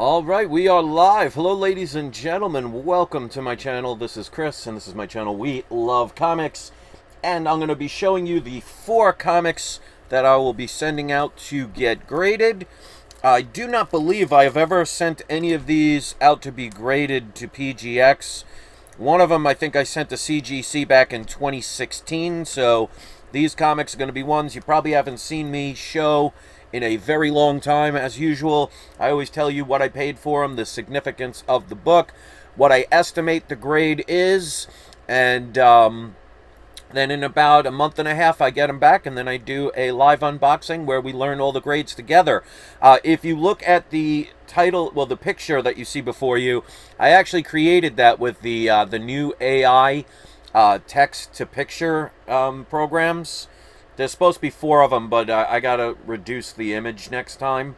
All right, we are live. Hello, ladies and gentlemen. Welcome to my channel. This is Chris, and this is my channel, We Love Comics. And I'm going to be showing you the 4 comics that I will be sending out to get graded. I do not believe I have ever sent any of these out to be graded to PGX. One of them I think I sent to CGC back in 2016, so these comics are going to be ones you probably haven't seen me show in a very long time. As usual, I always tell you what I paid for them, the significance of the book, what I estimate the grade is, and then in about a month and a half I get them back, and then I do a live unboxing where we learn all the grades together. If you look at the title, well, the picture that you see before you, I actually created that with the new AI text-to-picture programs. There's supposed to be 4 of them, but I gotta reduce the image next time.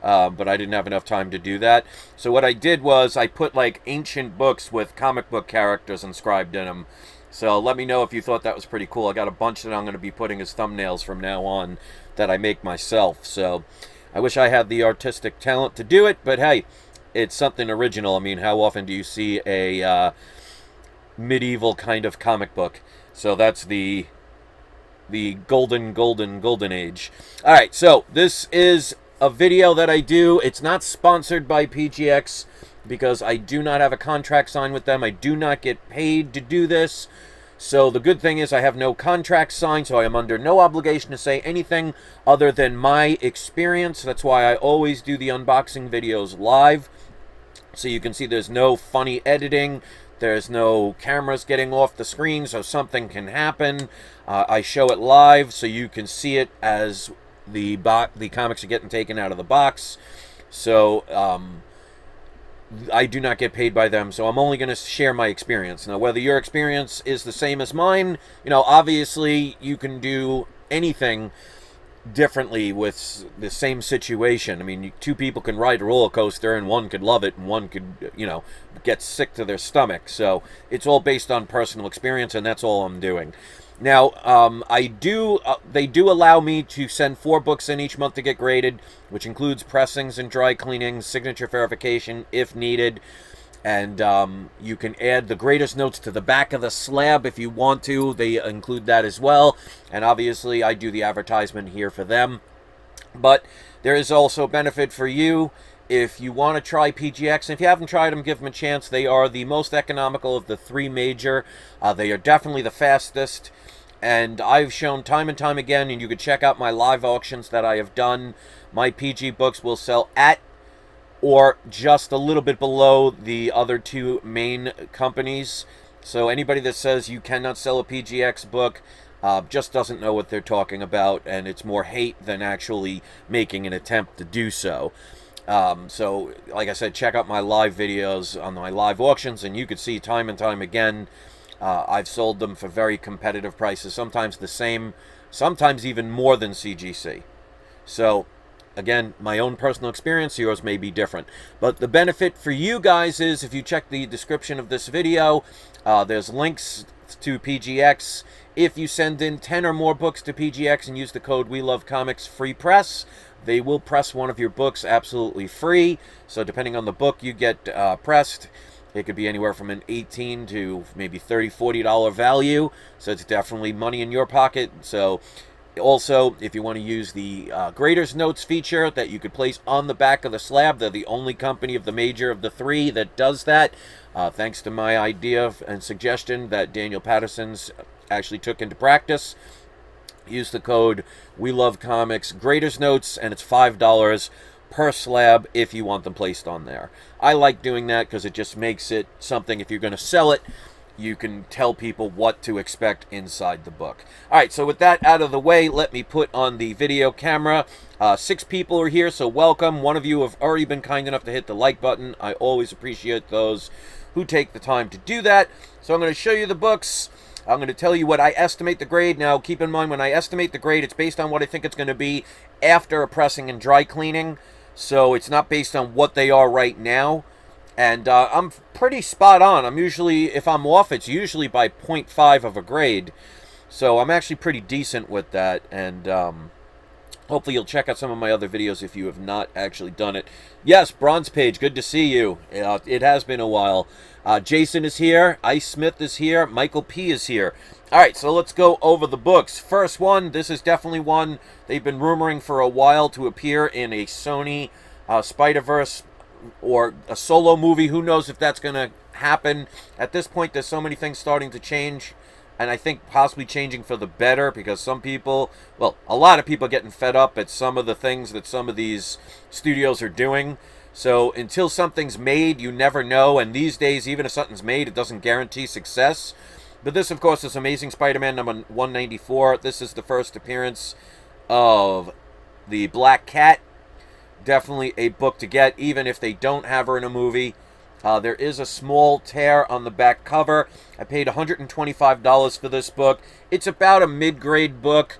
But I didn't have enough time to do that. So what I did was I put like ancient books with comic book characters inscribed in them. So let me know if you thought that was pretty cool. I got a bunch that I'm going to be putting as thumbnails from now on that I make myself. So I wish I had the artistic talent to do it, but hey, it's something original. I mean, how often do you see a medieval kind of comic book? So that's the golden age. All right, so this is a video that I do. It's not sponsored by PGX because I do not have a contract signed with them. I do not get paid to do this. So the good thing is I have no contract signed, so I am under no obligation to say anything other than my experience. That's why I always do the unboxing videos live. So you can see there's no funny editing. There's no cameras getting off the screen, so something can happen. I show it live, so you can see it as the comics are getting taken out of the box. So I do not get paid by them, so I'm only going to share my experience. Now, whether your experience is the same as mine, you know, obviously you can do anything differently with the same situation. I mean, 2 people can ride a roller coaster, and one could love it, and one could, you know, get sick to their stomach. So it's all based on personal experience, and that's all I'm doing. Now, they do allow me to send 4 books in each month to get graded, which includes pressings and dry cleanings, signature verification if needed. And you can add the greatest notes to the back of the slab if you want to. They include that as well. And obviously, I do the advertisement here for them. But there is also benefit for you if you want to try PGX. And if you haven't tried them, give them a chance. They are the most economical of the 3 major. They are definitely the fastest. And I've shown time and time again, and you can check out my live auctions that I have done, my PG books will sell at or just a little bit below the other 2 main companies. So anybody that says you cannot sell a PGX book just doesn't know what they're talking about, and it's more hate than actually making an attempt to do so. So, like I said, check out my live videos on my live auctions, and you can see time and time again, I've sold them for very competitive prices, sometimes the same, sometimes even more than CGC. So, again, my own personal experience, yours may be different. But the benefit for you guys is, if you check the description of this video, there's links to PGX. If you send in 10 or more books to PGX and use the code We Love Comics Free Press, they will press one of your books absolutely free. So depending on the book you get pressed, it could be anywhere from an $18 to maybe $30, $40 value. So it's definitely money in your pocket. So also, if you want to use the Grader's Notes feature that you could place on the back of the slab, they're the only company of the major of the 3 that does that. Thanks to my idea and suggestion that Daniel Patterson's actually took into practice. Use the code We Love Comics Grader's Notes, and it's $5 per slab if you want them placed on there. I like doing that because it just makes it something, if you're going to sell it, you can tell people what to expect inside the book. All right, so with that out of the way, let me put on the video camera. 6 people are here, so welcome. One of you have already been kind enough to hit the like button. I always appreciate those who take the time to do that. So I'm going to show you the books. I'm going to tell you what I estimate the grade. Now, keep in mind, when I estimate the grade, it's based on what I think it's going to be after a pressing and dry cleaning. So it's not based on what they are right now. And I'm pretty spot on. I'm usually, if I'm off, it's usually by 0.5 of a grade. So I'm actually pretty decent with that. And Hopefully you'll check out some of my other videos if you have not actually done it. Yes, Bronze Page, good to see you. It has been a while. Jason is here. Ice Smith is here. Michael P. is here. All right, so let's go over the books. First one, this is definitely one they've been rumoring for a while to appear in a Sony Spider-Verse or a solo movie. Who knows if that's going to happen. At this point, there's so many things starting to change. And I think possibly changing for the better, because some people, well, a lot of people are getting fed up at some of the things that some of these studios are doing. So until something's made, you never know. And these days, even if something's made, it doesn't guarantee success. But this, of course, is Amazing Spider-Man number 194. This is the first appearance of the Black Cat. Definitely a book to get, even if they don't have her in a movie. There is a small tear on the back cover. I paid $125 for this book. It's about a mid-grade book.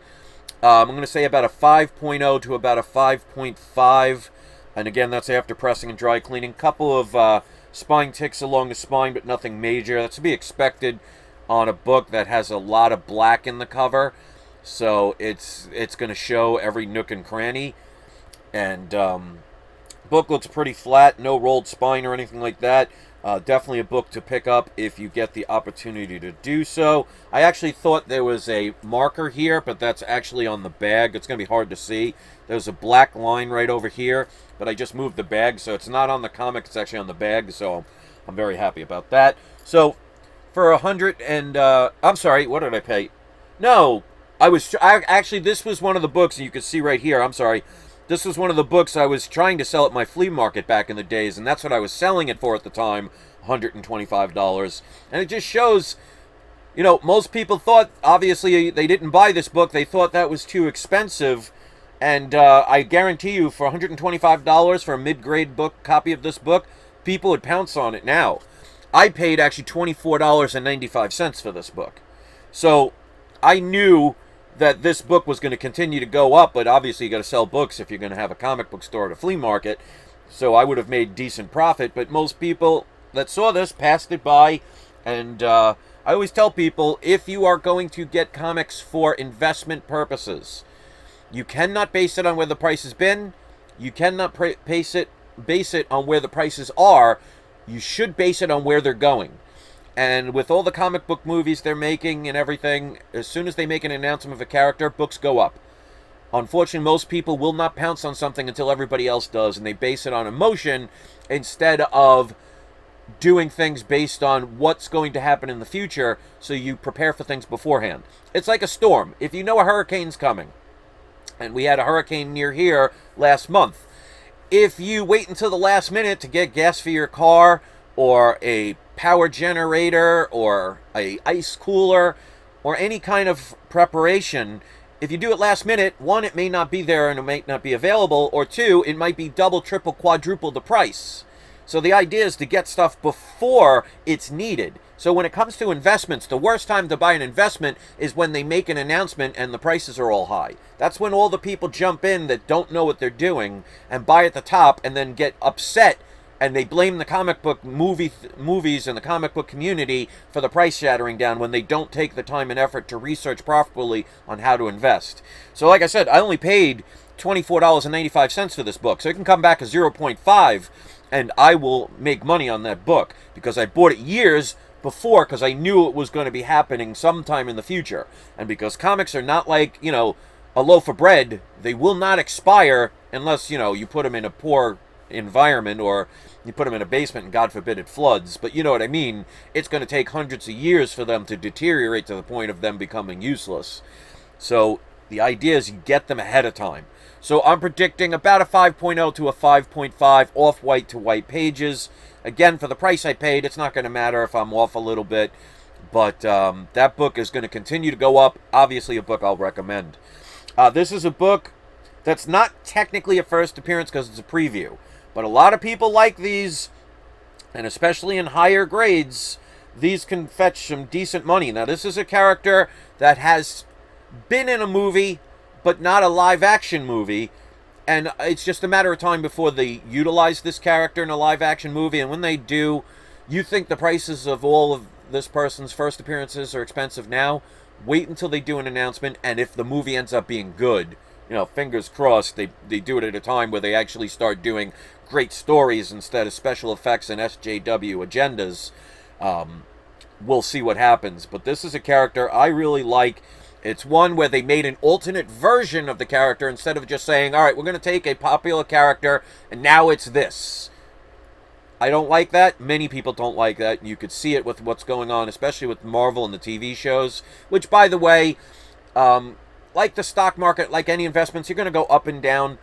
I'm going to say about a 5.0 to about a 5.5. And again, that's after pressing and dry cleaning. Couple of spine ticks along the spine, but nothing major. That's to be expected on a book that has a lot of black in the cover. So it's going to show every nook and cranny. And book looks pretty flat, no rolled spine or anything like that. Definitely a book to pick up if you get the opportunity to do so. I actually thought there was a marker here, but that's actually on the bag. It's going to be hard to see. There's a black line right over here, but I just moved the bag, so it's not on the comic. It's actually on the bag, so I'm very happy about that. So for I'm sorry, what did I pay? No, actually, this was one of the books, and you can see right here, I'm sorry. This was one of the books I was trying to sell at my flea market back in the days, and that's what I was selling it for at the time, $125. And it just shows, you know, most people thought, obviously, they didn't buy this book. They thought that was too expensive. And I guarantee you, for $125 for a mid-grade book copy of this book, people would pounce on it now. I paid actually $24.95 for this book. So I knew that this book was going to continue to go up, but obviously you got to sell books if you're going to have a comic book store at a flea market. So I would have made decent profit, but most people that saw this passed it by. And I always tell people, if you are going to get comics for investment purposes, you cannot base it on where the price has been. You cannot base it on where the prices are. You should base it on where they're going. And with all the comic book movies they're making and everything, as soon as they make an announcement of a character, books go up. Unfortunately, most people will not pounce on something until everybody else does, and they base it on emotion instead of doing things based on what's going to happen in the future, so you prepare for things beforehand. It's like a storm. If you know a hurricane's coming, and we had a hurricane near here last month, if you wait until the last minute to get gas for your car, or a power generator, or a ice cooler, or any kind of preparation, if you do it last minute, one, it may not be there and it might not be available, or two, it might be double, triple, quadruple the price. So the idea is to get stuff before it's needed. So when it comes to investments, the worst time to buy an investment is when they make an announcement and the prices are all high. That's when all the people jump in that don't know what they're doing and buy at the top and then get upset, and they blame the comic book movies and the comic book community for the price shattering down when they don't take the time and effort to research properly on how to invest. So like I said, I only paid $24.95 for this book. So it can come back as 0.5 and I will make money on that book because I bought it years before because I knew it was going to be happening sometime in the future. And because comics are not like, you know, a loaf of bread, they will not expire unless, you know, you put them in a poor environment or you put them in a basement and God forbid it floods. But you know what I mean. It's going to take hundreds of years for them to deteriorate to the point of them becoming useless. So the idea is you get them ahead of time. So I'm predicting about a 5.0 to a 5.5 off-white to white pages. Again, for the price I paid, it's not going to matter if I'm off a little bit. But that book is going to continue to go up. Obviously a book I'll recommend. This is a book that's not technically a first appearance because it's a preview. But a lot of people like these, and especially in higher grades, these can fetch some decent money. Now, this is a character that has been in a movie, but not a live-action movie. And it's just a matter of time before they utilize this character in a live-action movie. And when they do, you think the prices of all of this person's first appearances are expensive now. Wait until they do an announcement, and if the movie ends up being good, fingers crossed, they do it at a time where they actually start doing great stories instead of special effects and SJW agendas. We'll see what happens. But this is a character I really like. It's one where they made an alternate version of the character instead of just saying, all right, we're going to take a popular character and now it's this. I don't like that. Many people don't like that. You could see it with what's going on, especially with Marvel and the TV shows, which, by the way, like the stock market, like any investments, you're going to go up and down.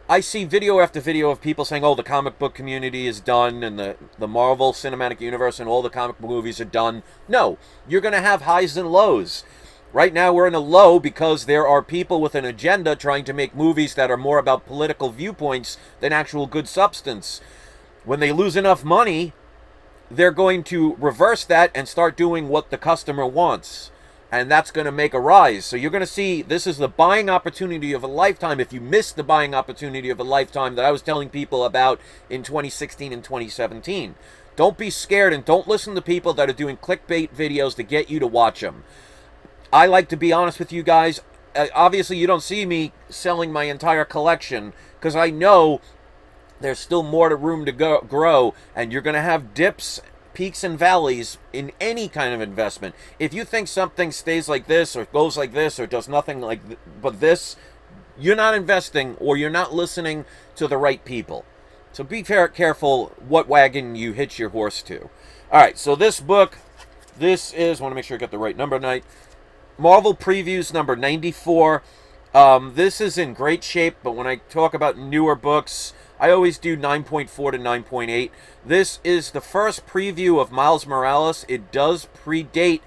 I see video after video of people saying, oh, the comic book community is done and the Marvel Cinematic Universe and all the comic book movies are done. No, you're going to have highs and lows. Right now we're in a low because there are people with an agenda trying to make movies that are more about political viewpoints than actual good substance. When they lose enough money, they're going to reverse that and start doing what the customer wants. And that's going to make a rise. So you're going to see this is the buying opportunity of a lifetime. If you missed the buying opportunity of a lifetime that I was telling people about in 2016 and 2017. Don't be scared and don't listen to people that are doing clickbait videos to get you to watch them. I like to be honest with you guys. Obviously, you don't see me selling my entire collection because I know there's still more room to grow, and you're going to have dips, peaks, and valleys in any kind of investment. If you think something stays like this or goes like this or does nothing but this, you're not investing or you're not listening to the right people. So be careful what wagon you hitch your horse to. All right, so this book, this is, I want to make sure I got the right number tonight, Marvel Previews number 94. This is in great shape, but when I talk about newer books, I always do 9.4 to 9.8. This is the first preview of Miles Morales. It does predate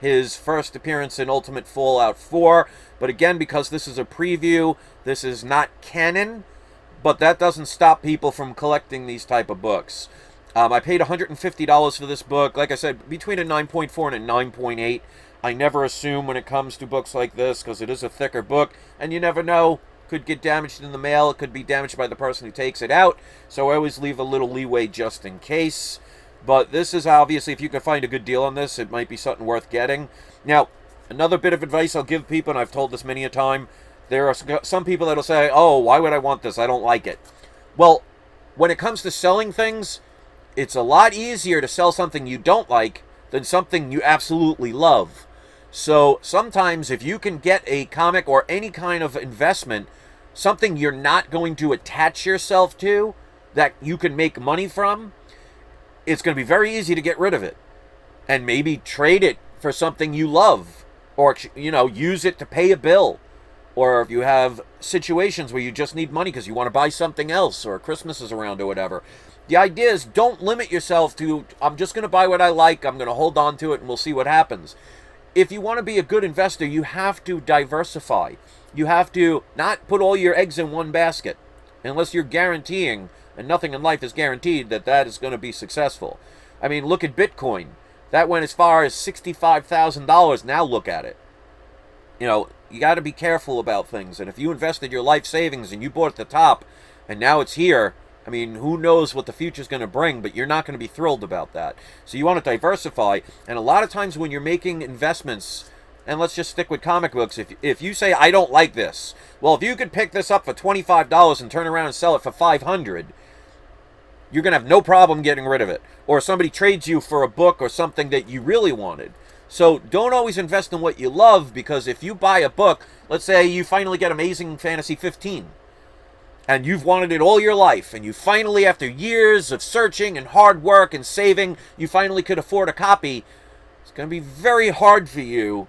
his first appearance in Ultimate Fallout 4. But again, because this is a preview, this is not canon. But that doesn't stop people from collecting these type of books. I paid $150 for this book. Like I said, between a 9.4 and a 9.8. I never assume when it comes to books like this because it is a thicker book. And you never know. Could get damaged in the mail. It could be damaged by the person who takes it out. So I always leave a little leeway just in case. But this is obviously, if you can find a good deal on this, it might be something worth getting. Now, another bit of advice I'll give people, and I've told this many a time, there are some people that will say, oh, why would I want this? I don't like it. Well, when it comes to selling things, it's a lot easier to sell something you don't like than something you absolutely love. So sometimes if you can get a comic or any kind of investment, something you're not going to attach yourself to, that you can make money from, it's going to be very easy to get rid of it. And maybe trade it for something you love. Or, use it to pay a bill. Or if you have situations where you just need money because you want to buy something else or Christmas is around or whatever. The idea is don't limit yourself to, I'm just going to buy what I like, I'm going to hold on to it and we'll see what happens. If you want to be a good investor, you have to diversify. You have to not put all your eggs in one basket. Unless you're guaranteeing, and nothing in life is guaranteed, that is going to be successful. I mean, look at Bitcoin. That went as far as $65,000. Now look at it. You got to be careful about things. And if you invested your life savings and you bought at the top, and now it's here, I mean, who knows what the future's going to bring, but you're not going to be thrilled about that. So you want to diversify. And a lot of times when you're making investments, and let's just stick with comic books, if you say, I don't like this, well, if you could pick this up for $25 and turn around and sell it for $500, you're going to have no problem getting rid of it. Or somebody trades you for a book or something that you really wanted. So don't always invest in what you love, because if you buy a book, let's say you finally get Amazing Fantasy 15, and you've wanted it all your life, and you finally, after years of searching and hard work and saving, you finally could afford a copy, it's going to be very hard for you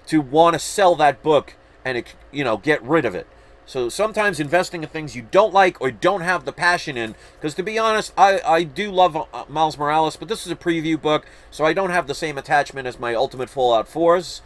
to want to sell that book and, get rid of it. So sometimes investing in things you don't like or don't have the passion in, because to be honest, I do love Miles Morales, but this is a preview book, so I don't have the same attachment as my Ultimate Fallout 4s.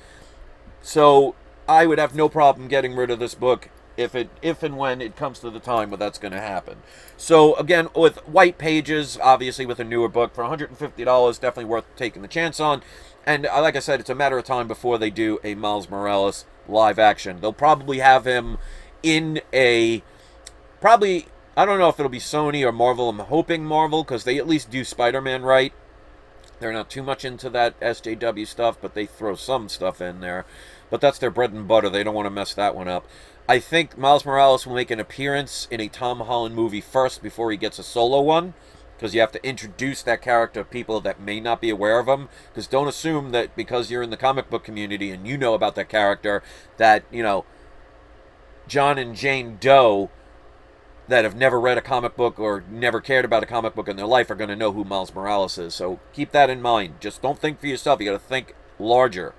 So I would have no problem getting rid of this book if and when it comes to the time where that's going to happen. So again, with white pages, obviously with a newer book, for $150, definitely worth taking the chance on. And like I said, it's a matter of time before they do a Miles Morales live action. They'll probably have him in I don't know if it'll be Sony or Marvel. I'm hoping Marvel, because they at least do Spider-Man right. They're not too much into that SJW stuff, but they throw some stuff in there. But that's their bread and butter. They don't want to mess that one up. I think Miles Morales will make an appearance in a Tom Holland movie first before he gets a solo one, because you have to introduce that character to people that may not be aware of him. Because don't assume that because you're in the comic book community and you know about that character, that, you know, John and Jane Doe that have never read a comic book or never cared about a comic book in their life are going to know who Miles Morales is. So keep that in mind. Just don't think for yourself. You got to think larger.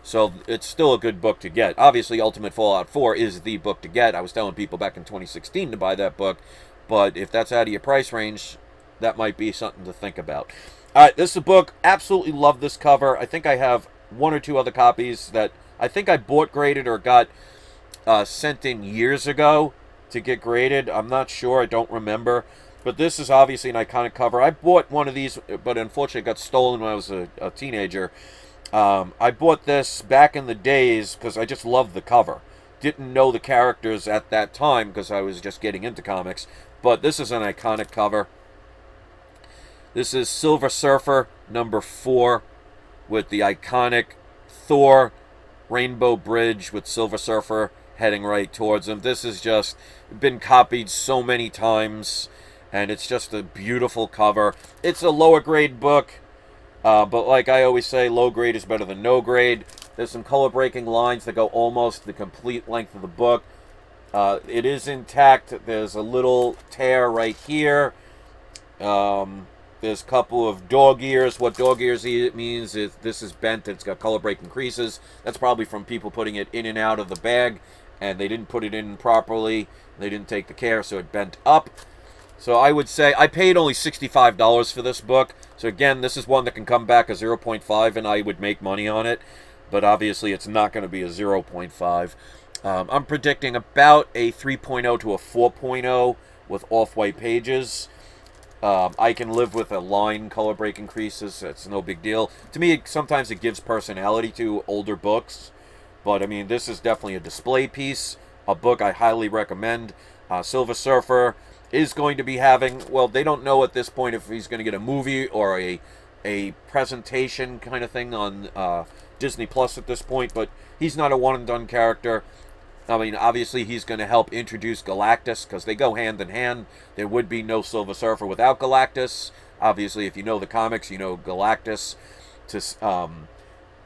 So it's still a good book to get. Obviously, Ultimate Fallout 4 is the book to get. I was telling people back in 2016 to buy that book. But if that's out of your price range, that might be something to think about. All right, this is a book. Absolutely love this cover. I think I have one or two other copies that I think I bought graded or got sent in years ago to get graded. I'm not sure. I don't remember. But this is obviously an iconic cover. I bought one of these, but unfortunately it got stolen when I was a teenager. I bought this back in the days because I just loved the cover. Didn't know the characters at that time because I was just getting into comics. But this is an iconic cover. This is Silver Surfer number 4 with the iconic Thor Rainbow Bridge with Silver Surfer heading right towards him. This has just been copied so many times, and it's just a beautiful cover. It's a lower grade book, but like I always say, low grade is better than no grade. There's some color breaking lines that go almost the complete length of the book. It is intact. There's a little tear right here. There's a couple of dog ears. What dog ears means is this is bent. It's got color breaking creases. That's probably from people putting it in and out of the bag, and they didn't put it in properly. They didn't take the care, so it bent up. So I would say I paid only $65 for this book. So again, this is one that can come back a 0.5, and I would make money on it. But obviously, it's not going to be a 0.5. I'm predicting about a 3.0 to a 4.0 with off-white pages. I can live with a line color break increases. It's no big deal. To me, sometimes it gives personality to older books. But, I mean, this is definitely a display piece. A book I highly recommend. Silver Surfer is going to be having, well, they don't know at this point if he's going to get a movie or a presentation kind of thing on Disney Plus at this point. But he's not a one-and-done character. I mean, obviously, he's going to help introduce Galactus, because they go hand in hand. There would be no Silver Surfer without Galactus. Obviously, if you know the comics, you know Galactus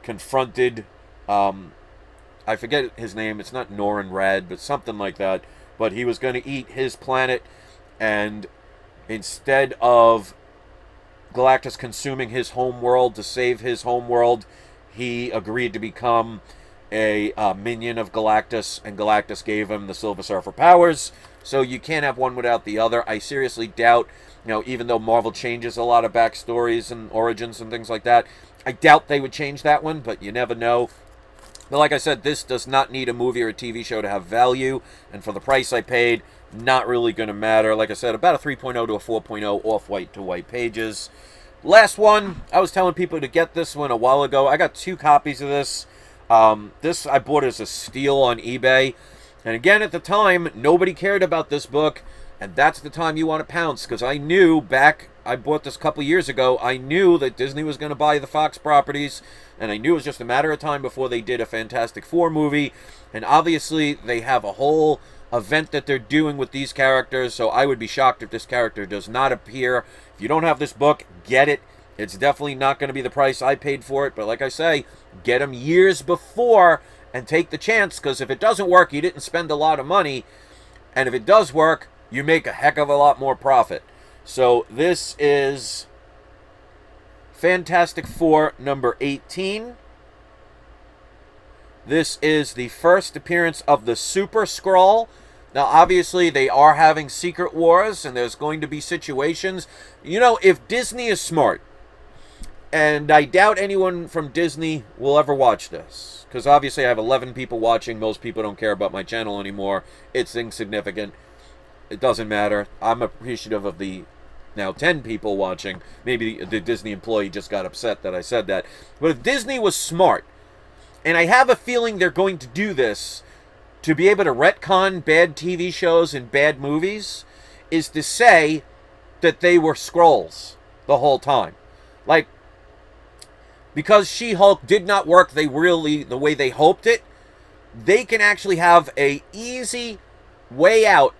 confronted, I forget his name, it's not Norrin Rad, but something like that. But he was going to eat his planet, and instead of Galactus consuming his homeworld to save his homeworld, he agreed to become a minion of Galactus, and Galactus gave him the Silver Surfer powers. So you can't have one without the other. I seriously doubt, even though Marvel changes a lot of backstories and origins and things like that, I doubt they would change that one, but you never know. But like I said, this does not need a movie or a TV show to have value, and for the price I paid, not really going to matter. Like I said, about a 3.0 to a 4.0 off-white to white pages. Last one, I was telling people to get this one a while ago. I got 2 copies of this. This I bought as a steal on eBay. And again, at the time, nobody cared about this book. And that's the time you want to pounce. Because I knew I bought this a couple years ago, I knew that Disney was going to buy the Fox properties. And I knew it was just a matter of time before they did a Fantastic Four movie. And obviously, they have a whole event that they're doing with these characters. So I would be shocked if this character does not appear. If you don't have this book, get it. It's definitely not going to be the price I paid for it. But like I say, get them years before and take the chance. Because if it doesn't work, you didn't spend a lot of money. And if it does work, you make a heck of a lot more profit. So this is Fantastic Four number 18. This is the first appearance of the Super Skrull. Now, obviously, they are having secret wars, and there's going to be situations. If Disney is smart, and I doubt anyone from Disney will ever watch this, because obviously I have 11 people watching. Most people don't care about my channel anymore. It's insignificant. It doesn't matter. I'm appreciative of the now 10 people watching. Maybe the Disney employee just got upset that I said that. But if Disney was smart, and I have a feeling they're going to do this to be able to retcon bad TV shows and bad movies, is to say that they were Skrulls the whole time. Like, because She-Hulk did not work the way they hoped it, they can actually have a easy way out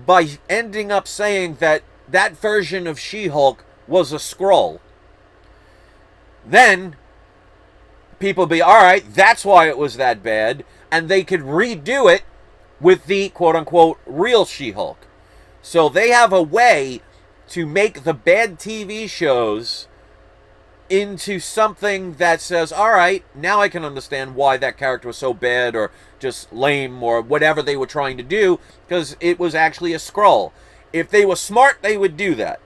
by ending up saying that that version of She-Hulk was a Skrull. Then people be, all right, that's why it was that bad, and they could redo it with the quote-unquote real She-Hulk. So they have a way to make the bad TV shows into something that says, all right, now I can understand why that character was so bad or just lame or whatever they were trying to do, because it was actually a Skrull. If they were smart, they would do that.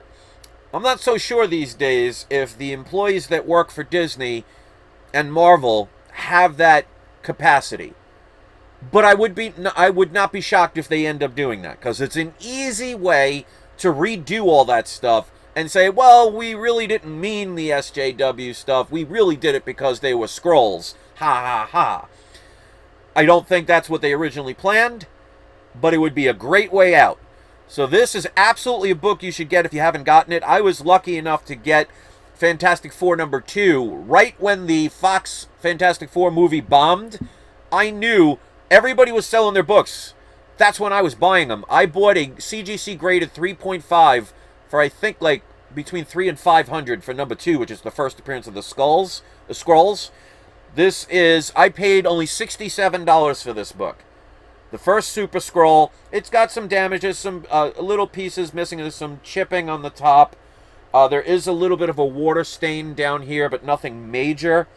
I'm not so sure these days if the employees that work for Disney and Marvel have that capacity. But I would not be shocked if they end up doing that, because it's an easy way to redo all that stuff and say, well, we really didn't mean the SJW stuff. We really did it because they were Skrulls. Ha ha ha. I don't think that's what they originally planned, but it would be a great way out. So this is absolutely a book you should get if you haven't gotten it. I was lucky enough to get Fantastic Four #2 right when the Fox Fantastic Four movie bombed. I knew everybody was selling their books. That's when I was buying them. I bought a CGC graded 3.5 for I think like between $300 and $500 for #2, which is the first appearance of the Skrulls. This is, I paid only $67 for this book. The first Super Skrull. It's got some damages, some little pieces missing. There's some chipping on the top. There is a little bit of a water stain down here, but nothing major.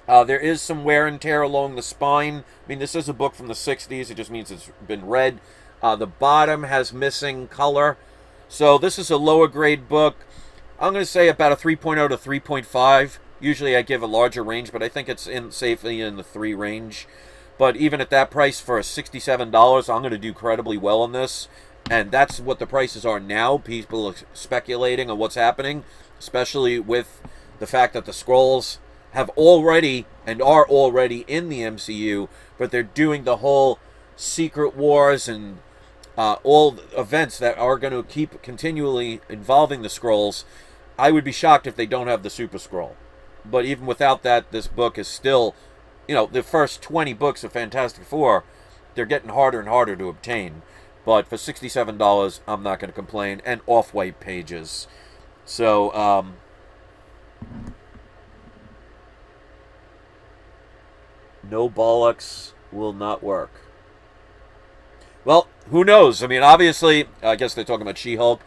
There is some wear and tear along the spine. I mean, this is a book from the 60s. It just means it's been read. The bottom has missing color. So this is a lower grade book. I'm going to say about a 3.0 to 3.5. Usually I give a larger range, but I think it's safely in the 3 range. But even at that price for $67, I'm going to do incredibly well on this. And that's what the prices are now. People are speculating on what's happening, especially with the fact that the Skrulls have already and are already in the MCU, but they're doing the whole Secret Wars and all events that are going to keep continually involving the Skrulls. I would be shocked if they don't have the Super Skrull. But even without that, this book is still, you know, the first 20 books of Fantastic Four, they're getting harder and harder to obtain. But for $67, I'm not going to complain. And off-white pages. So, no bollocks will not work. Well, who knows? I mean, obviously, I guess they're talking about She-Hulk.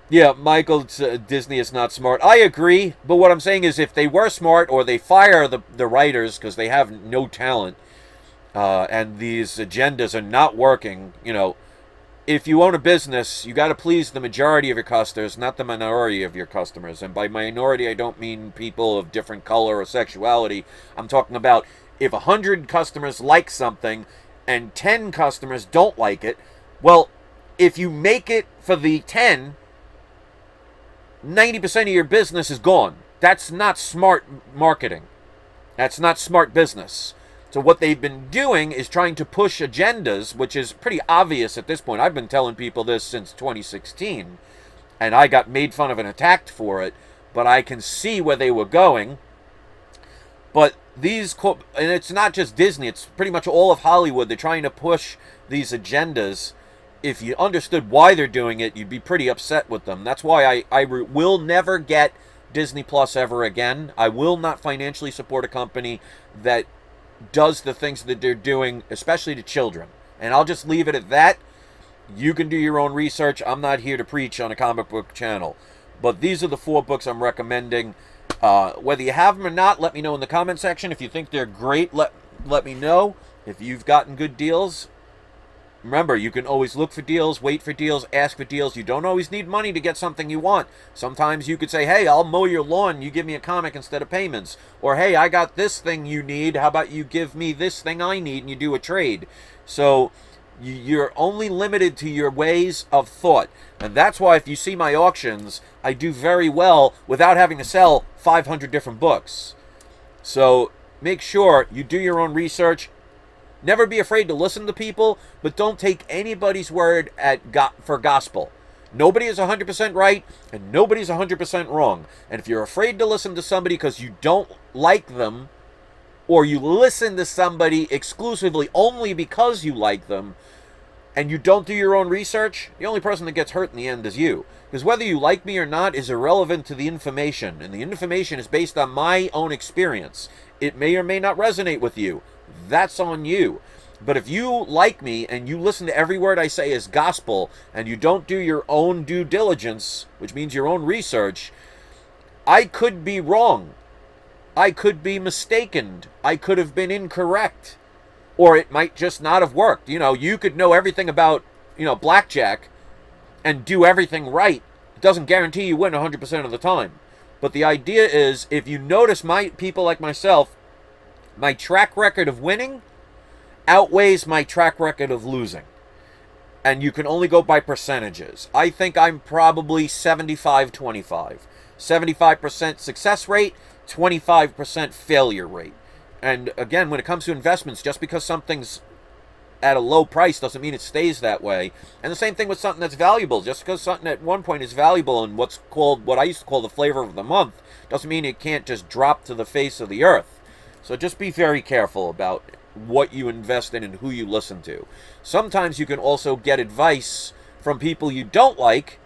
Yeah, Michael, Disney is not smart. I agree, but what I'm saying is if they were smart or they fire the writers because they have no talent and these agendas are not working, you know, if you own a business, you got to please the majority of your customers, not the minority of your customers. And by minority, I don't mean people of different color or sexuality. I'm talking about if 100 customers like something and 10 customers don't like it, well, if you make it for the 10, 90% of your business is gone. That's not smart marketing. That's not smart business. So what they've been doing is trying to push agendas, which is pretty obvious at this point. I've been telling people this since 2016, and I got made fun of and attacked for it, but I can see where they were going. But these, and it's not just Disney, it's pretty much all of Hollywood. They're trying to push these agendas. If you understood why they're doing it, you'd be pretty upset with them. That's why I will never get Disney Plus ever again. I will not financially support a company that does the things that they're doing, especially to children. And I'll just leave it at that. You can do your own research. I'm not here to preach on a comic book channel. But these are the 4 books I'm recommending. Whether you have them or not, let me know in the comment section. If you think they're great, let me know. If you've gotten good deals, remember, you can always look for deals, wait for deals, ask for deals. You don't always need money to get something you want. Sometimes you could say, hey, I'll mow your lawn. You give me a comic instead of payments. Or, hey, I got this thing you need. How about you give me this thing I need and you do a trade? So you're only limited to your ways of thought. And that's why if you see my auctions, I do very well without having to sell 500 different books. So make sure you do your own research. Never be afraid to listen to people, but don't take anybody's word for gospel. Nobody is 100% right, and nobody's 100% wrong. And if you're afraid to listen to somebody because you don't like them, or you listen to somebody exclusively only because you like them, and you don't do your own research, the only person that gets hurt in the end is you. Because whether you like me or not is irrelevant to the information, and the information is based on my own experience. It may or may not resonate with you. That's on you. But if you like me and you listen to every word I say as gospel, and you don't do your own due diligence, which means your own research, I could be wrong. I could be mistaken. I could have been incorrect. Or it might just not have worked. You know, you could know everything about, blackjack and do everything right. It doesn't guarantee you win 100% of the time. But the idea is, if you notice my people like myself, my track record of winning outweighs my track record of losing. And you can only go by percentages. I think I'm probably 75-25. 75% success rate, 25% failure rate. And again, when it comes to investments, just because something's at a low price doesn't mean it stays that way. And the same thing with something that's valuable. Just because something at one point is valuable and what I used to call the flavor of the month, doesn't mean it can't just drop to the face of the earth. So just be very careful about what you invest in and who you listen to. Sometimes you can also get advice from people you don't like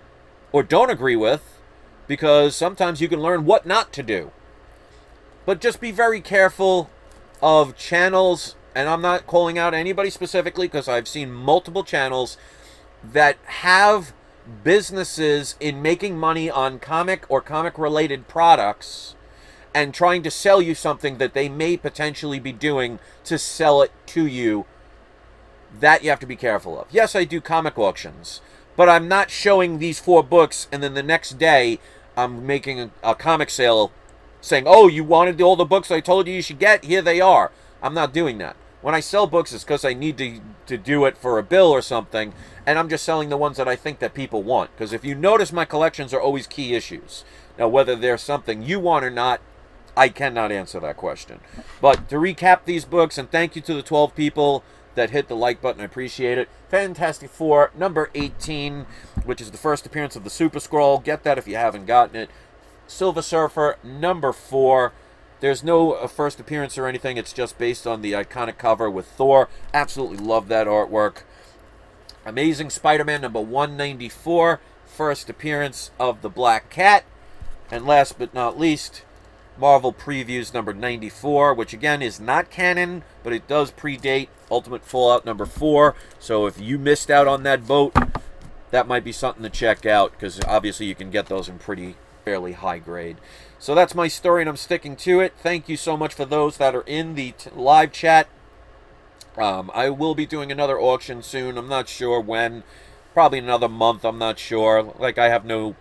or don't agree with, because sometimes you can learn what not to do. But just be very careful of channels, and I'm not calling out anybody specifically because I've seen multiple channels that have businesses in making money on comic or comic-related products and trying to sell you something that they may potentially be doing to sell it to you. That you have to be careful of. Yes, I do comic auctions, but I'm not showing these 4 books and then the next day I'm making a comic sale saying, oh, you wanted all the books I told you should get? Here they are. I'm not doing that. When I sell books, it's because I need to do it for a bill or something, and I'm just selling the ones that I think that people want. Because if you notice, my collections are always key issues. Now, whether they're something you want or not, I cannot answer that question. But to recap these books, and thank you to the 12 people that hit the like button, I appreciate it. Fantastic Four, number 18, which is the first appearance of the Super Skrull. Get that if you haven't gotten it. Silver Surfer, number 4. There's no first appearance or anything. It's just based on the iconic cover with Thor. Absolutely love that artwork. Amazing Spider-Man, number 194. First appearance of the Black Cat. And last but not least, Marvel Previews, number 94, which again is not canon, but it does predate Ultimate Fallout number 4. So if you missed out on that boat, that might be something to check out, because obviously you can get those in fairly high grade. So that's my story, and I'm sticking to it. Thank you so much for those that are in the live chat. I will be doing another auction soon. I'm not sure when. Probably another month. I'm not sure. Like, I have no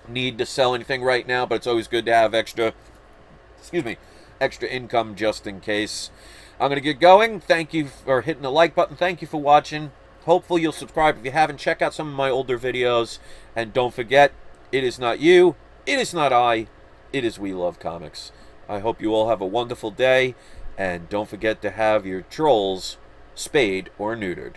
need to sell anything right now, but it's always good to have extra income just in case. I'm going to get going. Thank you for hitting the like button. Thank you for watching. Hopefully you'll subscribe if you haven't. Check out some of my older videos. And don't forget, it is not you, it is not I, it is We Love Comics. I hope you all have a wonderful day, and don't forget to have your trolls spayed or neutered.